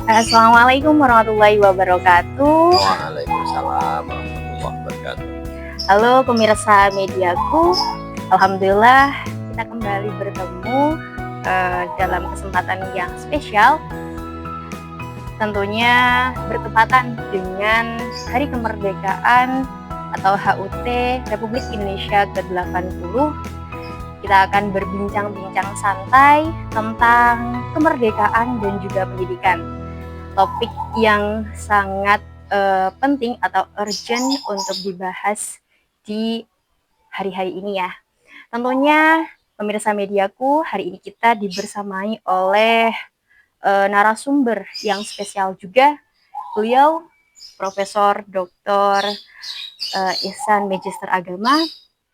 Assalamualaikum warahmatullahi wabarakatuh. Waalaikumsalam warahmatullahi wabarakatuh. Halo pemirsa mediaku, alhamdulillah kita kembali bertemu dalam kesempatan yang spesial. Tentunya bertepatan dengan Hari Kemerdekaan atau HUT Republik Indonesia ke-80. Kita akan berbincang-bincang santai tentang kemerdekaan dan juga pendidikan. Topik yang sangat penting atau urgent untuk dibahas di hari-hari ini ya. Tentunya pemirsa mediaku, hari ini kita dibersamai oleh narasumber yang spesial juga. Beliau Profesor Dr. Ihsan Magister Agama.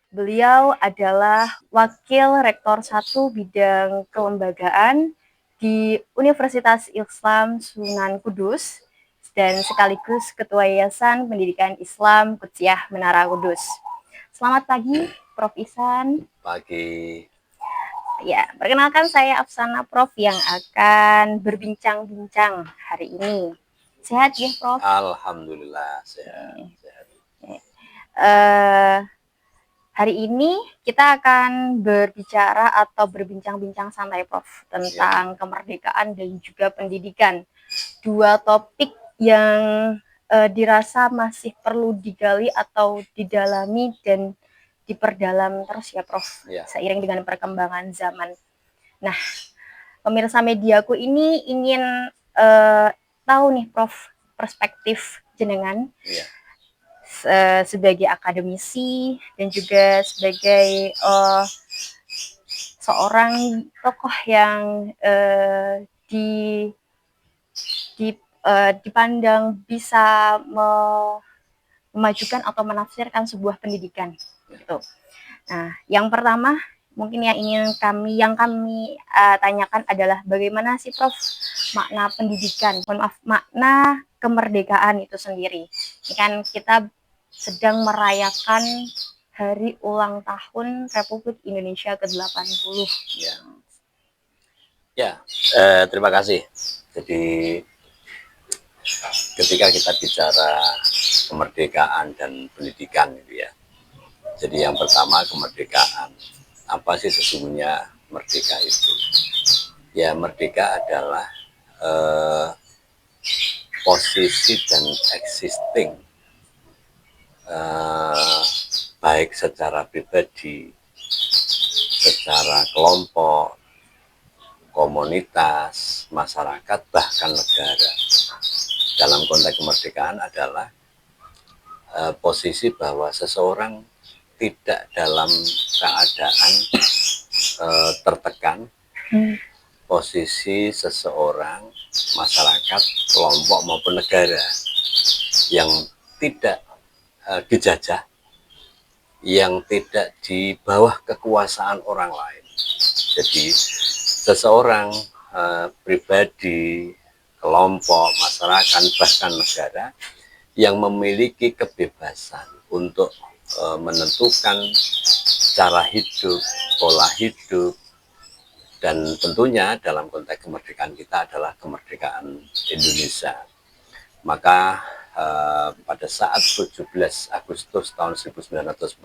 Beliau adalah Wakil Rektor 1 Bidang Kelembagaan di Universitas Islam Sunan Kudus dan sekaligus Ketua Yayasan Pendidikan Islam Qudsiah Menara Kudus. Selamat pagi, Prof. Ihsan. Pagi. Ya, perkenalkan saya Afsana Prof yang akan berbincang-bincang hari ini. Sehat ya, Prof? Alhamdulillah sehat. Hari ini kita akan berbicara atau berbincang-bincang santai, Prof, tentang kemerdekaan dan juga pendidikan. Dua topik yang dirasa masih perlu digali atau didalami dan diperdalam terus ya, Prof, seiring dengan perkembangan zaman. Nah, pemirsa mediaku ini ingin tahu nih, Prof, perspektif jenengan sebagai akademisi dan juga sebagai seorang tokoh yang dipandang bisa memajukan atau menafsirkan sebuah pendidikan gitu. Nah, yang pertama mungkin yang kami tanyakan adalah bagaimana sih, Prof, makna pendidikan, makna kemerdekaan itu sendiri. Ini kan kita sedang merayakan hari ulang tahun Republik Indonesia ke-80. Terima kasih. Jadi ketika kita bicara kemerdekaan dan pendidikan gitu ya. Jadi yang pertama kemerdekaan. Apa sih sesungguhnya merdeka itu? Ya, merdeka adalah posisi dan existing baik secara pribadi, secara kelompok, komunitas, masyarakat, bahkan negara. Dalam konteks kemerdekaan adalah posisi bahwa seseorang tidak dalam keadaan tertekan. Posisi seseorang, masyarakat, kelompok maupun negara yang tidak dijajah, yang tidak di bawah kekuasaan orang lain. Jadi seseorang pribadi, kelompok, masyarakat, bahkan negara yang memiliki kebebasan untuk menentukan cara hidup, pola hidup, dan tentunya dalam konteks kemerdekaan kita adalah kemerdekaan Indonesia. Maka pada saat 17 Agustus tahun 1945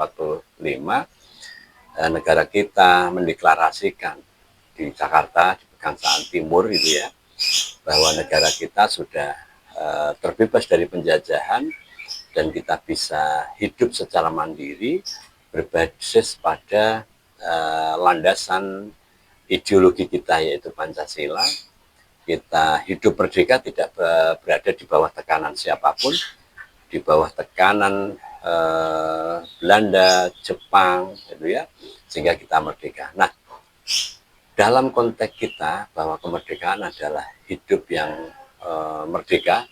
negara kita mendeklarasikan di Jakarta, di Pegangsaan Timur itu ya, bahwa negara kita sudah terbebas dari penjajahan dan kita bisa hidup secara mandiri berbasis pada landasan ideologi kita yaitu Pancasila. Kita hidup merdeka tidak berada di bawah tekanan siapapun, di bawah tekanan Belanda, Jepang, gitu ya, sehingga kita merdeka. Nah, dalam konteks kita bahwa kemerdekaan adalah hidup yang merdeka,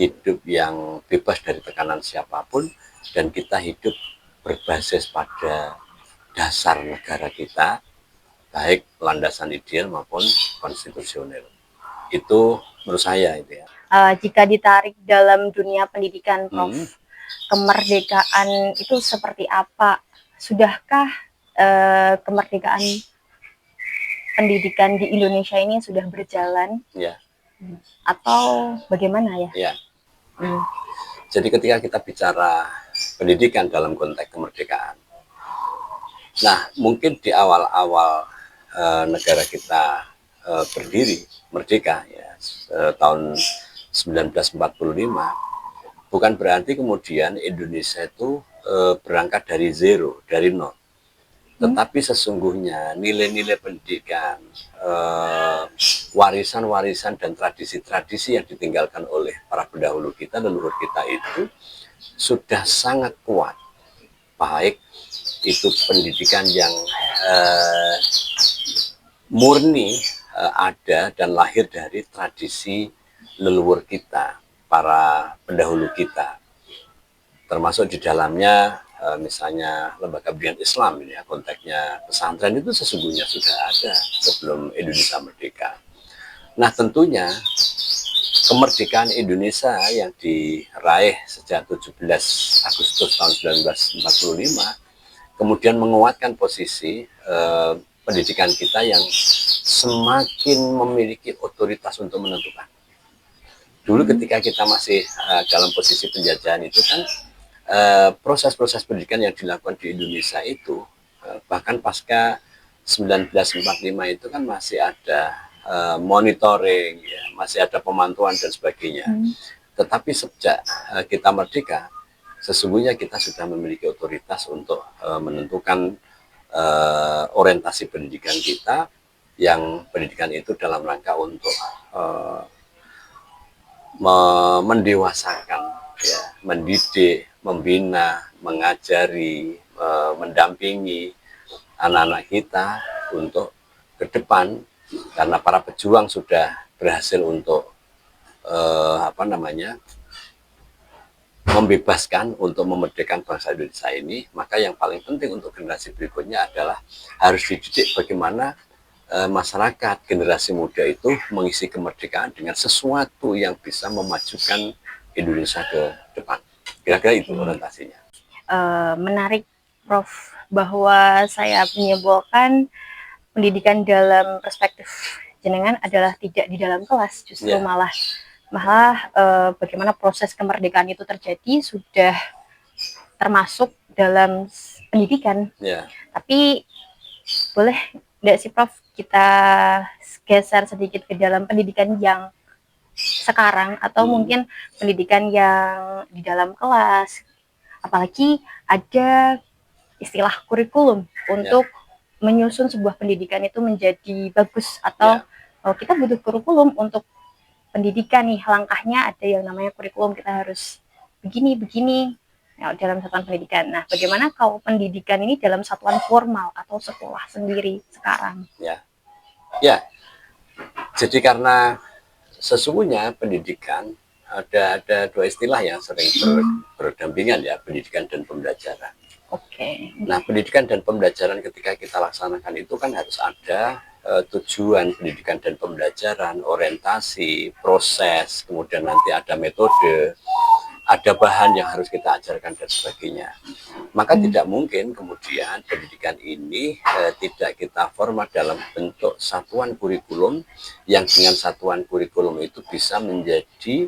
hidup yang bebas dari tekanan siapapun, dan kita hidup berbasis pada dasar negara kita, baik landasan ideal maupun konstitusional. Itu menurut saya itu ya. Jika ditarik dalam dunia pendidikan, Prof, kemerdekaan itu seperti apa? Sudahkah kemerdekaan pendidikan di Indonesia ini sudah berjalan? Ya. atau bagaimana ya? Ya. Hmm. Jadi ketika kita bicara pendidikan dalam konteks kemerdekaan, nah mungkin di awal-awal negara kita berdiri merdeka ya tahun 1945, bukan berarti kemudian Indonesia itu berangkat dari zero, dari nol. Tetapi sesungguhnya nilai-nilai pendidikan, warisan-warisan dan tradisi-tradisi yang ditinggalkan oleh para pendahulu kita, leluhur kita itu sudah sangat kuat. Baik itu pendidikan yang murni ada dan lahir dari tradisi leluhur kita, para pendahulu kita. Termasuk di dalamnya misalnya lembaga pendidikan Islam ini ya, konteksnya pesantren itu sesungguhnya sudah ada sebelum Indonesia merdeka. Nah tentunya kemerdekaan Indonesia yang diraih sejak 17 Agustus tahun 1945 kemudian menguatkan posisi pendidikan kita yang semakin memiliki otoritas untuk menentukan. Dulu ketika kita masih dalam posisi penjajahan itu kan proses-proses pendidikan yang dilakukan di Indonesia itu bahkan pasca 1945 itu kan masih ada monitoring, ya, masih ada pemantauan dan sebagainya. Tetapi sejak kita merdeka, sesungguhnya kita sudah memiliki otoritas untuk menentukan orientasi pendidikan kita, yang pendidikan itu dalam rangka untuk mendewasakan, ya, mendidik, membina, mengajari, mendampingi anak-anak kita untuk ke depan, karena para pejuang sudah berhasil untuk membebaskan, untuk memerdekakan bangsa Indonesia ini. Maka yang paling penting untuk generasi berikutnya adalah harus dididik bagaimana masyarakat, generasi muda itu mengisi kemerdekaan dengan sesuatu yang bisa memajukan Indonesia ke depan. Kira-kira itu orientasinya. Menarik, Prof, bahwa saya menyimpulkan pendidikan dalam perspektif jenengan adalah tidak di dalam kelas, justru malah bagaimana proses kemerdekaan itu terjadi sudah termasuk dalam pendidikan. Tapi boleh nggak sih Prof kita geser sedikit ke dalam pendidikan yang sekarang, atau mungkin pendidikan yang di dalam kelas, apalagi ada istilah kurikulum untuk menyusun sebuah pendidikan itu menjadi bagus, atau kita butuh kurikulum untuk pendidikan nih, langkahnya ada yang namanya kurikulum, kita harus begini ya, dalam satuan pendidikan. Nah, bagaimana kalau pendidikan ini dalam satuan formal atau sekolah sendiri sekarang? Ya, jadi karena sesungguhnya pendidikan ada dua istilah yang sering berdampingan, ya, pendidikan dan pembelajaran. Nah, pendidikan dan pembelajaran ketika kita laksanakan itu kan harus ada tujuan pendidikan dan pembelajaran, orientasi, proses, kemudian nanti ada metode, ada bahan yang harus kita ajarkan dan sebagainya. Maka tidak mungkin kemudian pendidikan ini tidak kita format dalam bentuk satuan kurikulum, yang dengan satuan kurikulum itu bisa menjadi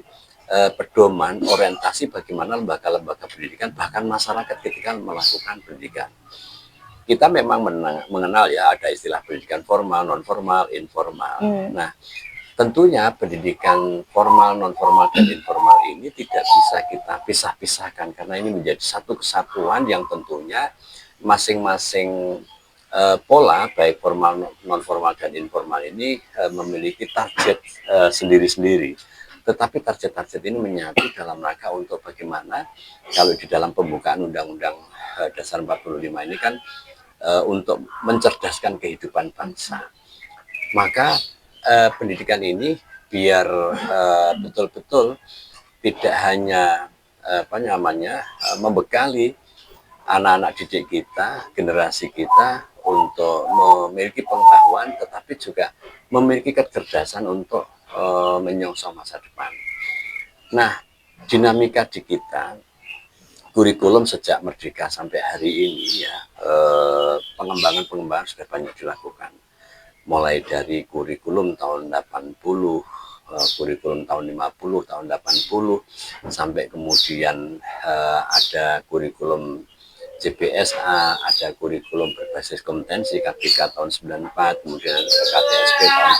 pedoman orientasi bagaimana lembaga-lembaga pendidikan, bahkan masyarakat ketika melakukan pendidikan. Kita memang mengenal, ya, ada istilah pendidikan formal, non formal, informal. Nah, tentunya pendidikan formal, non formal, dan informal ini tidak bisa kita pisah-pisahkan, karena ini menjadi satu kesatuan yang tentunya masing-masing pola, baik formal, non formal, dan informal ini memiliki target sendiri-sendiri. Tetapi target-target ini menyatu dalam rangka untuk bagaimana, kalau di dalam pembukaan Undang-Undang Dasar 45 ini kan untuk mencerdaskan kehidupan bangsa. Maka pendidikan ini biar betul-betul tidak hanya membekali anak-anak didik kita, generasi kita untuk memiliki pengetahuan, tetapi juga memiliki kecerdasan untuk menyongsong masa depan. Nah, dinamika di kita, kurikulum sejak merdeka sampai hari ini, ya, pengembangan sudah banyak dilakukan. Mulai dari kurikulum tahun 80, kurikulum tahun 50, tahun 80, sampai kemudian ada kurikulum CBSA, ada kurikulum berbasis kompetensi KBK tahun 94, kemudian ada KTSP tahun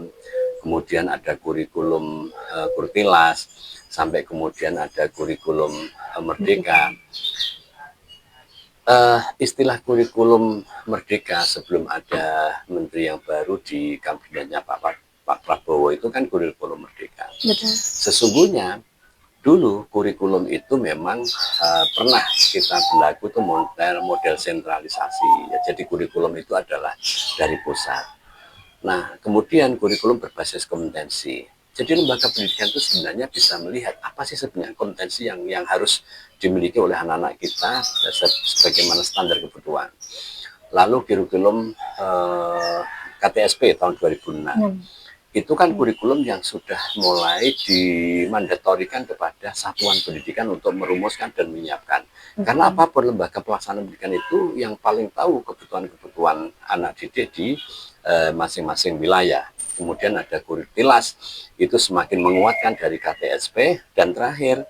2006, kemudian ada kurikulum Kurtilas, sampai kemudian ada kurikulum Merdeka. Istilah kurikulum Merdeka sebelum ada menteri yang baru di kabinetnya Pak Prabowo itu kan kurikulum Merdeka. Betul. Sesungguhnya dulu kurikulum itu memang pernah kita berlaku itu model sentralisasi. Ya, jadi kurikulum itu adalah dari pusat. Nah, kemudian kurikulum berbasis kompetensi. Jadi lembaga pendidikan itu sebenarnya bisa melihat apa sih sebenarnya kompetensi yang harus dimiliki oleh anak-anak kita sebagaimana standar kebutuhan. Lalu kurikulum KTSP tahun 2006. Itu kan kurikulum yang sudah mulai dimandatorikan kepada satuan pendidikan untuk merumuskan dan menyiapkan. Karena apapun lembaga pelaksanaan pendidikan itu yang paling tahu kebutuhan-kebutuhan anak didik di masing-masing wilayah. Kemudian ada Kurtilas, itu semakin menguatkan dari KTSP, dan terakhir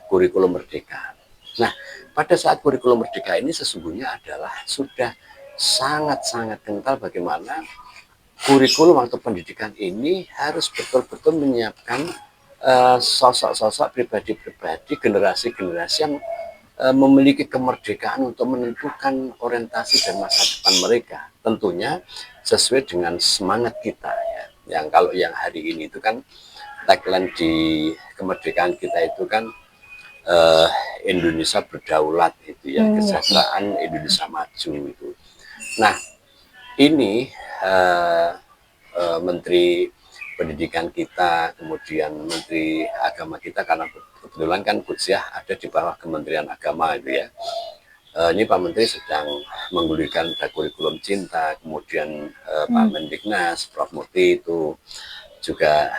kurikulum Merdeka. Nah, pada saat kurikulum Merdeka ini sesungguhnya adalah sudah sangat-sangat kental bagaimana kurikulum atau pendidikan ini harus betul-betul menyiapkan sosok-sosok pribadi-pribadi, generasi-generasi yang memiliki kemerdekaan untuk menentukan orientasi dan masa depan mereka. Tentunya sesuai dengan semangat kita ya. Yang kalau yang hari ini itu kan tagline di kemerdekaan kita itu kan Indonesia berdaulat itu ya, kesejahteraan Indonesia maju itu. Nah, ini Menteri Pendidikan kita, kemudian Menteri Agama kita, karena kebetulan kan Kutsiah ada di bawah Kementerian Agama itu ya. Ini Pak Menteri sedang menggulirkan kurikulum cinta, kemudian Pak Mendiknas, Prof. Murti itu juga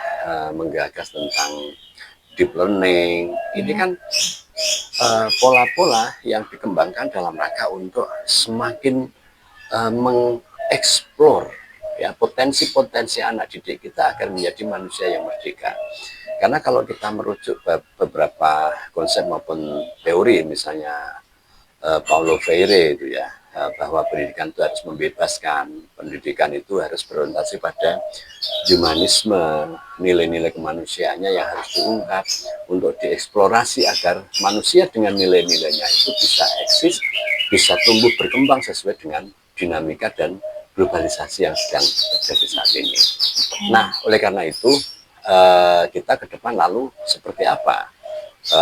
menggagas tentang deep learning. Ini kan pola-pola yang dikembangkan dalam rangka untuk semakin mengeksplor ya potensi-potensi anak didik kita agar menjadi manusia yang merdeka. Karena kalau kita merujuk beberapa konsep maupun teori, misalnya Paulo Freire itu ya, bahwa pendidikan itu harus membebaskan, pendidikan itu harus berorientasi pada humanisme, nilai-nilai kemanusiaannya yang harus diungkap untuk dieksplorasi agar manusia dengan nilai-nilainya itu bisa eksis, bisa tumbuh berkembang sesuai dengan dinamika dan globalisasi yang sedang terjadi saat ini. Nah, oleh karena itu kita ke depan lalu seperti apa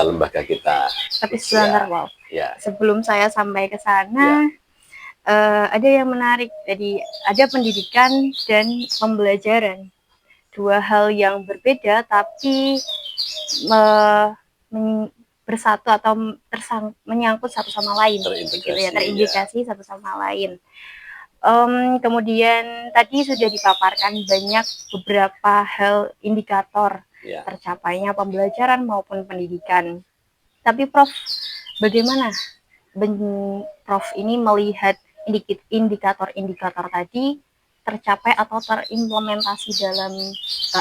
lembaga kita? Tapi sebentar, wow. Ya. Sebelum saya sampai ke sana, ada yang menarik. Jadi ada pendidikan dan pembelajaran, dua hal yang berbeda tapi bersatu atau menyangkut satu sama lain, terindikasi satu sama lain. Kemudian tadi sudah dipaparkan banyak beberapa hal indikator tercapainya pembelajaran maupun pendidikan. Tapi Prof, bagaimana Prof ini melihat indikator-indikator tadi tercapai atau terimplementasi dalam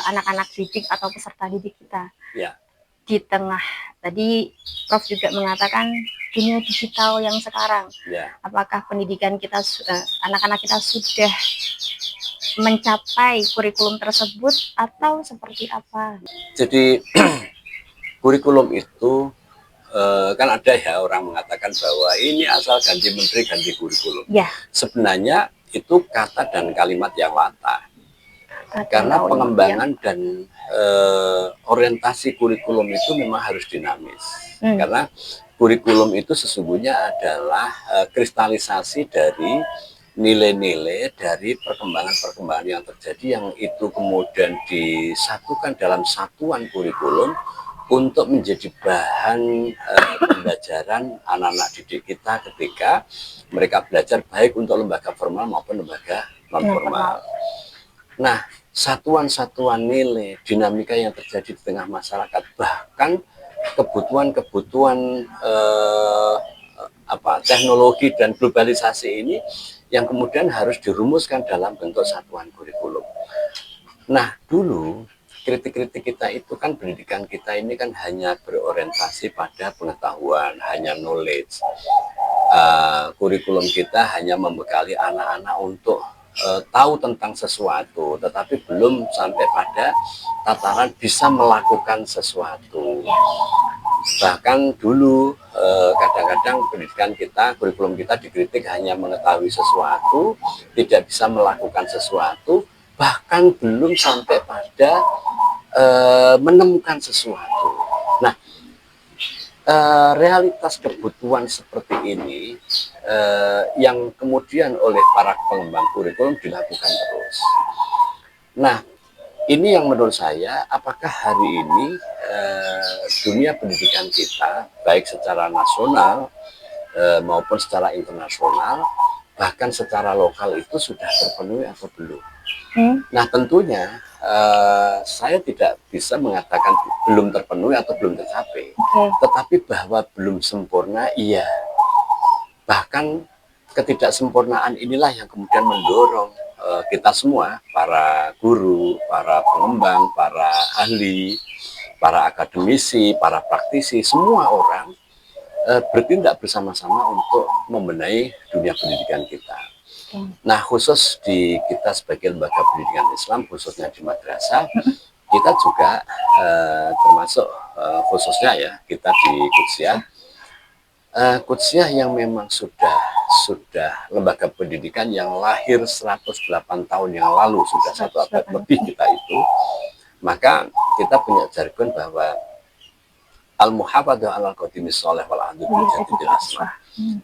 anak-anak didik atau peserta didik kita? Di tengah tadi Prof juga mengatakan dunia digital yang sekarang, apakah pendidikan kita, anak-anak kita sudah mencapai kurikulum tersebut atau seperti apa? Jadi kurikulum itu kan ada ya orang mengatakan bahwa ini asal ganti menteri ganti kurikulum. Sebenarnya itu kata dan kalimat yang latah. Karena pengembangan dan orientasi kurikulum itu memang harus dinamis. Karena kurikulum itu sesungguhnya adalah kristalisasi dari nilai-nilai dari perkembangan-perkembangan yang terjadi, yang itu kemudian disatukan dalam satuan kurikulum untuk menjadi bahan pembelajaran anak-anak didik kita ketika mereka belajar baik untuk lembaga formal maupun lembaga non-formal. Nah, satuan-satuan nilai, dinamika yang terjadi di tengah masyarakat, bahkan kebutuhan-kebutuhan teknologi dan globalisasi ini yang kemudian harus dirumuskan dalam bentuk satuan kurikulum. Nah, dulu kritik-kritik kita itu kan pendidikan kita ini kan hanya berorientasi pada pengetahuan, hanya knowledge. Kurikulum kita hanya membekali anak-anak untuk tahu tentang sesuatu, tetapi belum sampai pada tataran bisa melakukan sesuatu. Bahkan dulu kadang-kadang pendidikan kita, kurikulum kita dikritik hanya mengetahui sesuatu, tidak bisa melakukan sesuatu, bahkan belum sampai pada menemukan sesuatu. Nah, realitas kebutuhan seperti ini yang kemudian oleh para pengembang kurikulum dilakukan terus. Nah, ini yang menurut saya, apakah hari ini dunia pendidikan kita, baik secara nasional maupun secara internasional, bahkan secara lokal itu sudah terpenuhi atau belum? Nah, tentunya saya tidak bisa mengatakan belum terpenuhi atau belum tercapai, tetapi bahwa belum sempurna, iya. Bahkan ketidaksempurnaan inilah yang kemudian mendorong kita semua, para guru, para pengembang, para ahli, para akademisi, para praktisi, semua orang bertindak bersama-sama untuk membenahi dunia pendidikan kita. Nah, khusus di kita sebagai lembaga pendidikan Islam, khususnya di madrasah, kita juga termasuk khususnya ya, kita di Qudsiyah, yang memang sudah lembaga pendidikan yang lahir 108 tahun yang lalu, sudah 1 abad lebih kita itu, maka kita punya jargon bahwa al-muhafadzah alal qadimis sholeh wal ahdu bil jadidil aslah.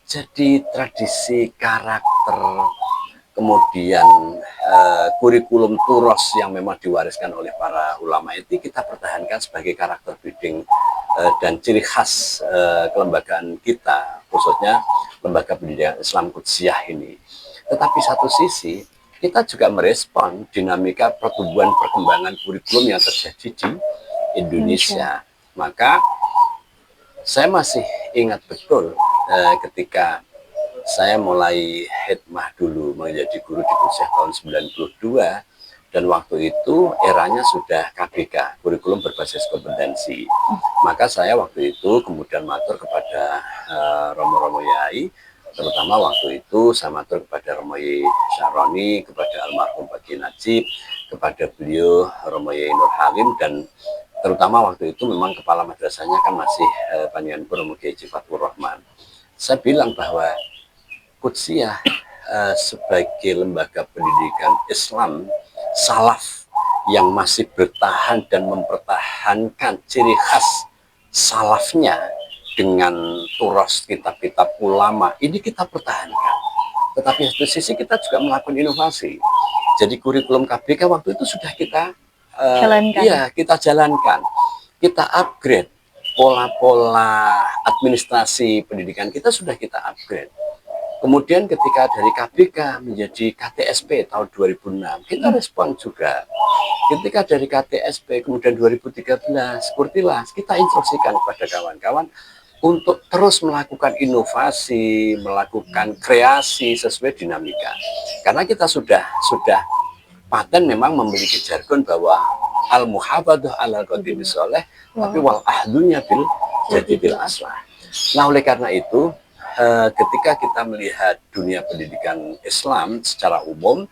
Jadi tradisi, karakter, kemudian kurikulum turos yang memang diwariskan oleh para ulama itu kita pertahankan sebagai karakter building dan ciri khas kelembagaan kita, khususnya lembaga pendidikan Islam Qudsiyah ini. Tetapi satu sisi kita juga merespon dinamika pertumbuhan perkembangan kurikulum yang terjadi di Indonesia. Maka saya masih ingat betul ketika saya mulai khidmah dulu menjadi guru di Qudsiyah tahun 92, dan waktu itu eranya sudah KBK, kurikulum berbasis kompetensi. Maka saya waktu itu kemudian matur kepada Romo-Romo Yai, terutama waktu itu saya matur kepada Romo Yai Syaroni, kepada almarhum Pak Kiai Najib, kepada beliau Romo Yai Nur Halim, dan terutama waktu itu memang kepala madrasahnya kan masih Panjenengan Romo Kiai Fathur Rahman. Saya bilang bahwa Qudsiyah sebagai lembaga pendidikan Islam salaf yang masih bertahan dan mempertahankan ciri khas salafnya dengan turas kitab-kitab ulama, ini kita pertahankan. Tetapi satu sisi kita juga melakukan inovasi. Jadi kurikulum KBK waktu itu sudah kita kita jalankan, kita upgrade pola-pola administrasi pendidikan kita, sudah kita upgrade. Kemudian ketika dari KBK menjadi KTSP tahun 2006, kita respon juga. Ketika dari KTSP kemudian 2013, Kurtilas, kita instruksikan kepada kawan-kawan untuk terus melakukan inovasi, melakukan kreasi sesuai dinamika. Karena kita sudah paten memang memiliki jargon bahwa al-muhafadzah alal qadimis sholeh, tapi wal ahdunya bil jadidil aslah. Nah, oleh karena itu, ketika kita melihat dunia pendidikan Islam secara umum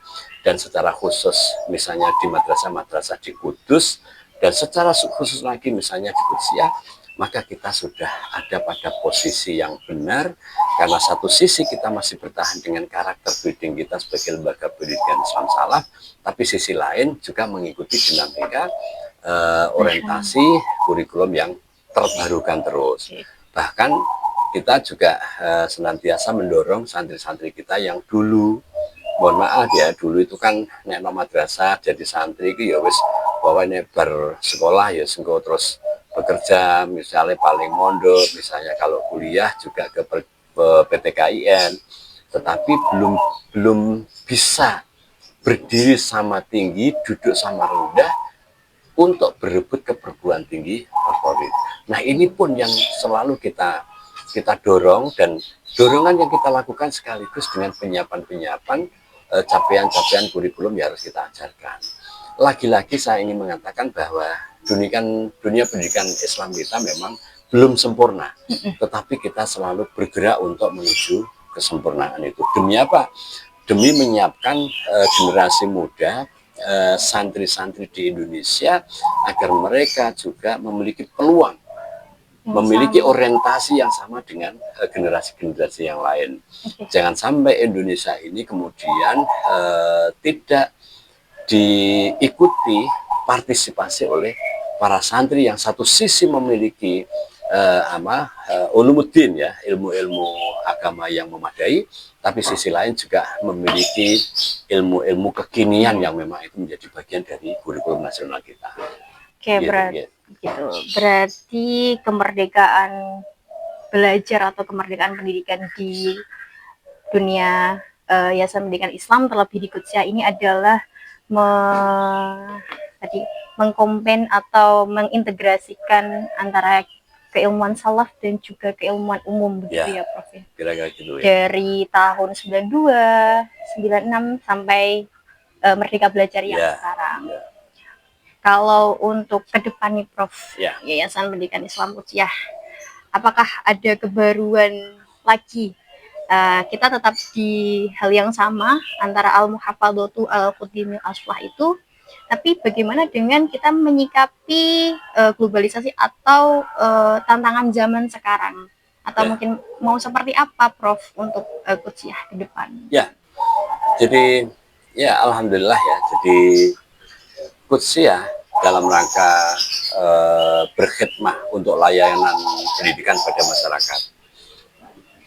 dan secara khusus misalnya di madrasah-madrasah di Kudus, dan secara khusus lagi misalnya di Qudsiyah, maka kita sudah ada pada posisi yang benar, karena satu sisi kita masih bertahan dengan karakter building kita sebagai lembaga pendidikan Islam salaf, tapi sisi lain juga mengikuti dinamika orientasi kurikulum yang terbarukan terus. Bahkan kita juga senantiasa mendorong santri-santri kita yang dulu, mohon maaf ya, dulu itu kan nek madrasah jadi santri itu ya wis bahwa ini bersekolah ya sengko terus bekerja, misalnya paling mondok, misalnya kalau kuliah juga ke PTKIN, tetapi belum bisa berdiri sama tinggi, duduk sama rendah untuk berebut ke perguruan tinggi favorit. Nah, ini pun yang selalu kita dorong, dan dorongan yang kita lakukan sekaligus dengan penyiapan capaian-capaian kurikulum yang harus kita ajarkan. lagi-lagi saya ingin mengatakan bahwa dunia pendidikan Islam kita memang belum sempurna, tetapi kita selalu bergerak untuk menuju kesempurnaan itu. Demi apa? Demi menyiapkan generasi muda, santri-santri di Indonesia, agar mereka juga memiliki peluang, memiliki orientasi yang sama dengan generasi-generasi yang lain. Jangan sampai Indonesia ini kemudian tidak diikuti partisipasi oleh para santri yang satu sisi memiliki ulumuddin, ya, ilmu-ilmu agama yang memadai, tapi sisi lain juga memiliki ilmu-ilmu kekinian yang memang itu menjadi bagian dari kurikulum nasional kita. Oke, berarti kemerdekaan belajar atau kemerdekaan pendidikan di dunia Yayasan Pendidikan Islam terlebih di Qudsiyah ini adalah mengkompen atau mengintegrasikan antara keilmuan salaf dan juga keilmuan umum, begitu ya, Prof. Kira-kira gitu ya. Dari tahun 92, 96 sampai Merdeka Belajar yang sekarang. Kalau untuk ke depan nih, Prof, Yayasan Pendidikan Islam Qudsiyah, apakah ada kebaruan lagi? Kita tetap di hal yang sama antara al-muhafadzatu al-qudimil aslah itu, tapi bagaimana dengan kita menyikapi globalisasi atau tantangan zaman sekarang, atau mungkin mau seperti apa, Prof, untuk Qudsiyah ke depan? Ya, jadi ya alhamdulillah ya, jadi Qudsiyah dalam rangka berkhidmah untuk layanan pendidikan pada masyarakat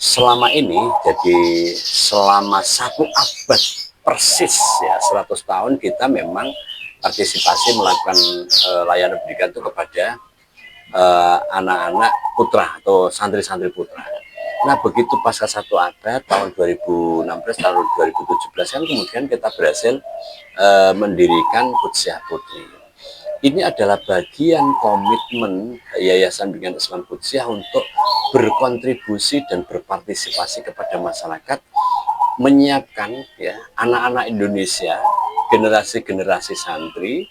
selama ini, jadi selama 1 abad persis ya, 100 tahun kita memang partisipasi melakukan layanan pendidikan itu kepada anak-anak putra atau santri-santri putra. Nah, begitu pasca 1 abad tahun 2016 tahun 2017 kan kemudian kita berhasil mendirikan Qudsiyah Putri. Ini adalah bagian komitmen Yayasan Pendidikan Islam Qudsiyah untuk berkontribusi dan berpartisipasi kepada masyarakat, menyiapkan ya anak-anak Indonesia, generasi-generasi santri.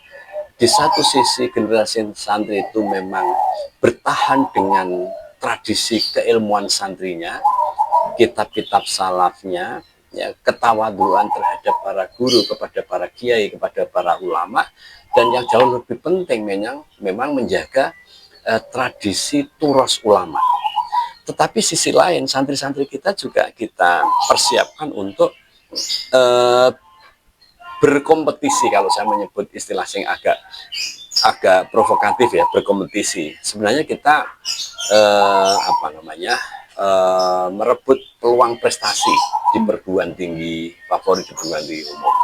Di satu sisi generasi santri itu memang bertahan dengan tradisi keilmuan santrinya, kitab-kitab salafnya, ya, ketawaduan terhadap para guru, kepada para kiai, kepada para ulama, dan yang jauh lebih penting memang menjaga tradisi turos ulama. Tetapi sisi lain, santri-santri kita juga kita persiapkan untuk berkompetisi, kalau saya menyebut istilah yang agak provokatif ya, berkompetisi. Sebenarnya kita merebut peluang prestasi di perguruan tinggi favorit, di perguruan tinggi umum.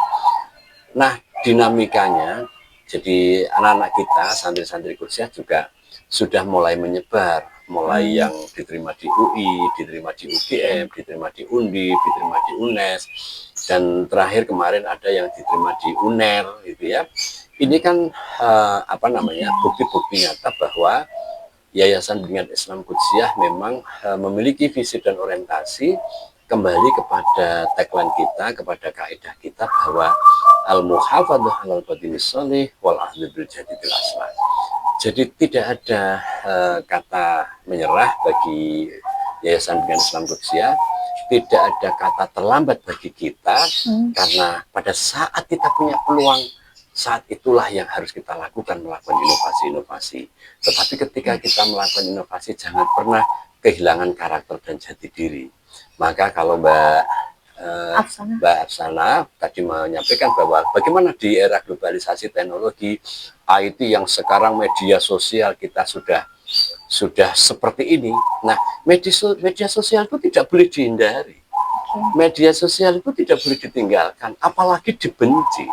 Nah, dinamikanya, jadi anak-anak kita, santri-santri Qudsiyah juga sudah mulai menyebar, mulai yang diterima di UI, diterima di UGM, diterima di Undip, diterima di UNES, dan terakhir kemarin ada yang diterima di UNER, gitu ya. Ini kan bukti-bukti nyata bahwa Yayasan Pendidikan Islam Qudsiyah memang memiliki visi dan orientasi kembali kepada tagline kita, kepada kaidah kita bahwa al-muhafadzah 'alal qadimis shalih wal akhdhu bil jadidil aslah. Jadi tidak ada kata menyerah bagi Yayasan Pendidikan Islam Qudsiyah, tidak ada kata terlambat bagi kita, karena pada saat kita punya peluang, saat itulah yang harus kita lakukan, melakukan inovasi-inovasi. Tetapi ketika kita melakukan inovasi, jangan pernah kehilangan karakter dan jati diri. Maka kalau Mbak Afsana tadi menyampaikan bahwa bagaimana di era globalisasi teknologi IT yang sekarang media sosial kita sudah seperti ini. Nah, media sosial itu tidak boleh dihindari. Media sosial itu tidak boleh ditinggalkan, apalagi dibenci.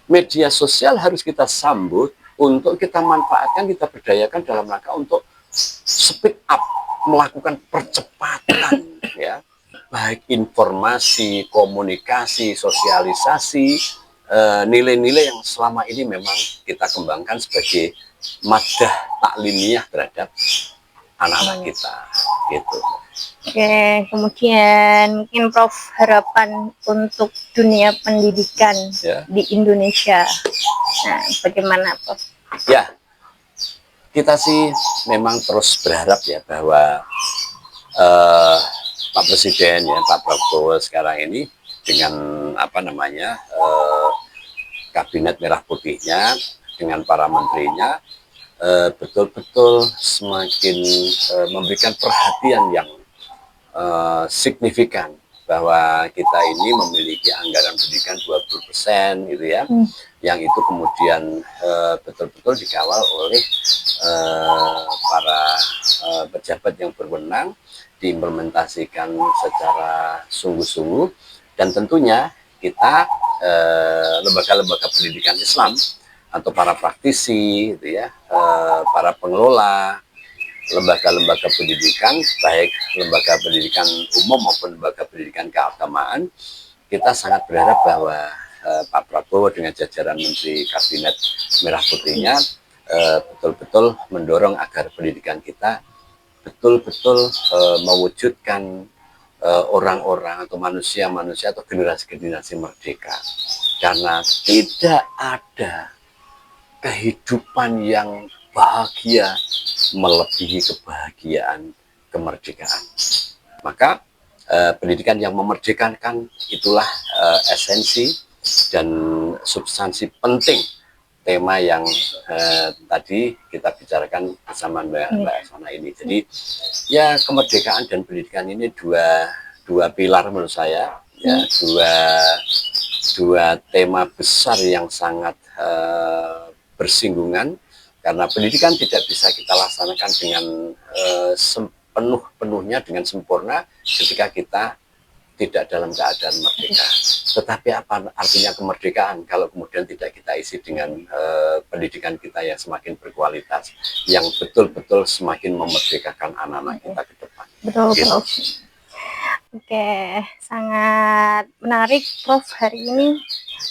Media sosial harus kita sambut untuk kita manfaatkan, kita berdayakan dalam rangka untuk speed up, melakukan percepatan, ya, baik informasi, komunikasi, sosialisasi, nilai-nilai yang selama ini memang kita kembangkan sebagai madah taklimiyah terhadap anak-anak kita, gitu. Oke, kemudian mungkin Prof harapan untuk dunia pendidikan Ya. di Indonesia. Nah, bagaimana Prof? Ya, kita sih memang terus berharap ya bahwa Pak Presiden ya Pak Prabowo sekarang ini dengan apa namanya kabinet merah putihnya dengan para menterinya betul-betul semakin memberikan perhatian yang signifikan bahwa kita ini memiliki anggaran pendidikan 20% gitu ya, yang itu kemudian betul-betul dikawal oleh para pejabat yang berwenang, diimplementasikan secara sungguh-sungguh, dan tentunya kita lembaga-lembaga pendidikan Islam atau para praktisi gitu ya, para pengelola lembaga-lembaga pendidikan, baik lembaga pendidikan umum maupun lembaga pendidikan keagamaan, kita sangat berharap bahwa Pak Prabowo dengan jajaran Menteri Kabinet Merah Putihnya betul-betul mendorong agar pendidikan kita betul-betul mewujudkan orang-orang atau manusia-manusia atau generasi-generasi merdeka. Karena tidak ada kehidupan yang bahagia melebihi kebahagiaan kemerdekaan. Maka pendidikan yang memerdekakan itulah esensi dan substansi penting tema yang tadi kita bicarakan bersama Mbak Sona ini. Jadi ya kemerdekaan dan pendidikan ini dua pilar menurut saya, ya dua tema besar yang sangat bersinggungan, karena pendidikan tidak bisa kita laksanakan dengan penuh-penuhnya dengan sempurna ketika kita tidak dalam keadaan merdeka. Tetapi apa artinya kemerdekaan kalau kemudian tidak kita isi dengan pendidikan kita yang semakin berkualitas, yang betul-betul semakin memerdekakan anak-anak kita ke depan. Betul, gitu. Prof. Oke, sangat menarik Prof hari ini.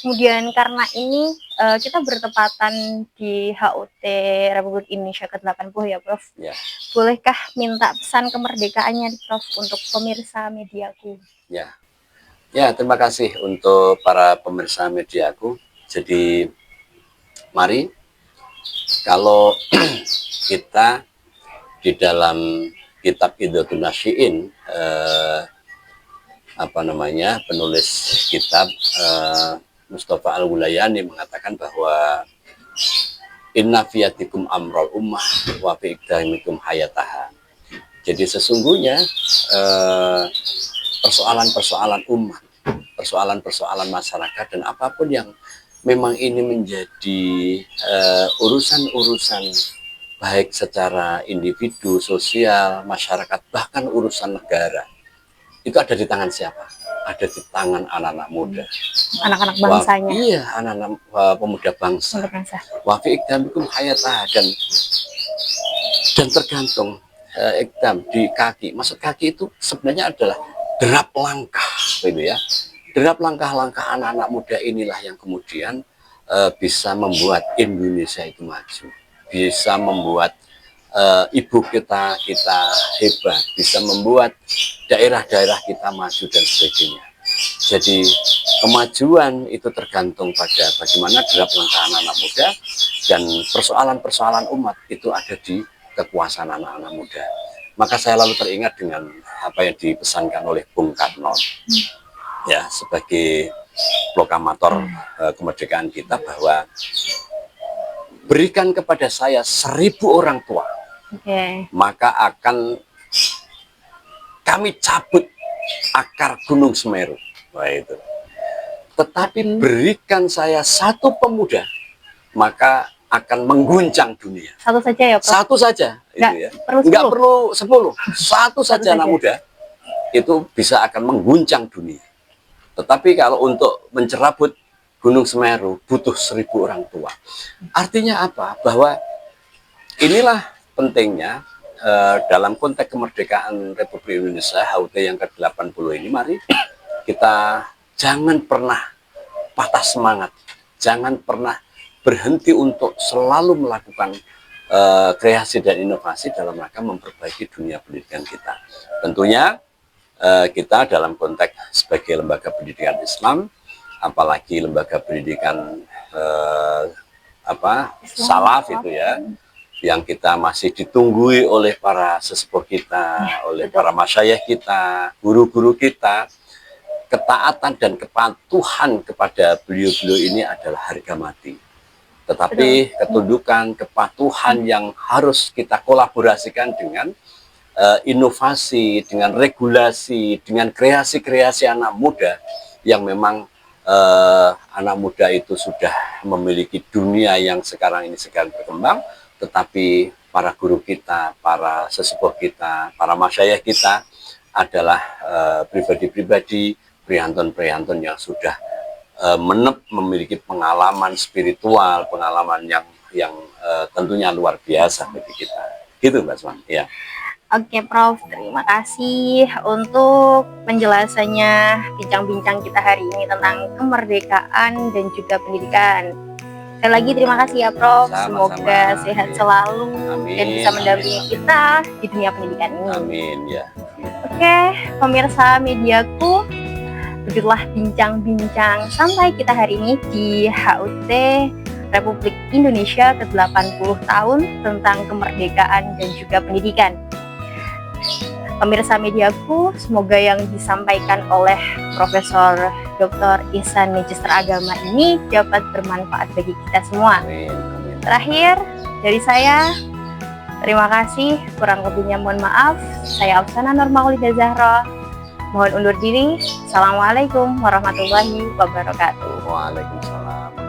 Kemudian karena ini kita bertepatan di HUT Republik Indonesia ke-80 ya Prof. Ya. Bolehkah minta pesan kemerdekaannya Prof untuk pemirsa mediaku? Ya. Ya, terima kasih untuk para pemirsa mediaku. Jadi mari kalau kita di dalam kitab Idhatun Nasyi'in penulis kitab Mustafa Al-Wulayani mengatakan bahwa inna fiyatikum amral ummah wa fi iqdamikum hayataha. Jadi sesungguhnya persoalan-persoalan umat, persoalan-persoalan masyarakat dan apapun yang memang ini menjadi urusan-urusan baik secara individu, sosial, masyarakat, bahkan urusan negara, itu ada di tangan siapa? Ada di tangan anak-anak muda, anak-anak bangsanya. Iya, anak-anak pemuda bangsa. Wa fi iqdamikum hayatah, dan tergantung ikdam di kaki. Maksud kaki itu sebenarnya adalah derap langkah, gitu ya. Derap langkah-langkah anak-anak muda inilah yang kemudian bisa membuat Indonesia itu maju, bisa membuat ibu kita hebat, bisa membuat daerah-daerah kita maju dan sebagainya. Jadi kemajuan itu tergantung pada bagaimana derap langkah anak-anak muda, dan persoalan-persoalan umat itu ada di kekuasaan anak-anak muda. Maka saya lalu teringat dengan apa yang dipesankan oleh Bung Karno ya sebagai proklamator kemerdekaan kita, bahwa berikan kepada saya 1000 orang tua, maka akan kami cabut akar Gunung Semeru. Wah, itu. Tetapi berikan saya 1 pemuda, maka akan mengguncang dunia. Satu saja ya, Prof? Satu saja. Nggak perlu 10. Satu saja anak muda itu bisa akan mengguncang dunia. Tetapi kalau untuk mencerabut Gunung Semeru butuh 1000 orang tua. Artinya apa? Bahwa inilah pentingnya dalam konteks kemerdekaan Republik Indonesia HUT yang ke-80 ini, mari kita jangan pernah patah semangat, jangan pernah berhenti untuk selalu melakukan kreasi dan inovasi dalam rangka memperbaiki dunia pendidikan kita. Tentunya kita dalam konteks sebagai lembaga pendidikan Islam, apalagi lembaga pendidikan salaf itu ya, yang kita masih ditunggui oleh para sesepuh kita, oleh para masyayikh kita, guru-guru kita. Ketaatan dan kepatuhan kepada beliau-beliau ini adalah harga mati. Tetapi ketundukan, kepatuhan yang harus kita kolaborasikan dengan inovasi, dengan regulasi, dengan kreasi-kreasi anak muda yang memang anak muda itu sudah memiliki dunia yang sekarang ini sedang berkembang, tetapi para guru kita, para sesepuh kita, para masyayikh kita adalah pribadi-pribadi, prihantun-prihantun yang sudah memiliki pengalaman spiritual, pengalaman yang tentunya luar biasa bagi kita. Gitu Mbak Swan. Ya. Oke Prof, terima kasih untuk penjelasannya bincang-bincang kita hari ini tentang kemerdekaan dan juga pendidikan. Sekali lagi terima kasih ya Prof, semoga sehat selalu dan bisa mendampingi kita di dunia pendidikan ini. Amin ya. Oke, pemirsa mediaku, begitulah bincang-bincang santai kita hari ini di HUT Republik Indonesia ke-80 tahun tentang kemerdekaan dan juga pendidikan. Pemirsa mediaku, semoga yang disampaikan oleh Profesor Dr. Ihsan Magister Agama ini dapat bermanfaat bagi kita semua. Amin. Amin. Terakhir dari saya, terima kasih, kurang lebihnya mohon maaf. Saya Afsana Nur Maulida Zahra, mohon undur diri. Assalamualaikum warahmatullahi wabarakatuh. Waalaikumsalam.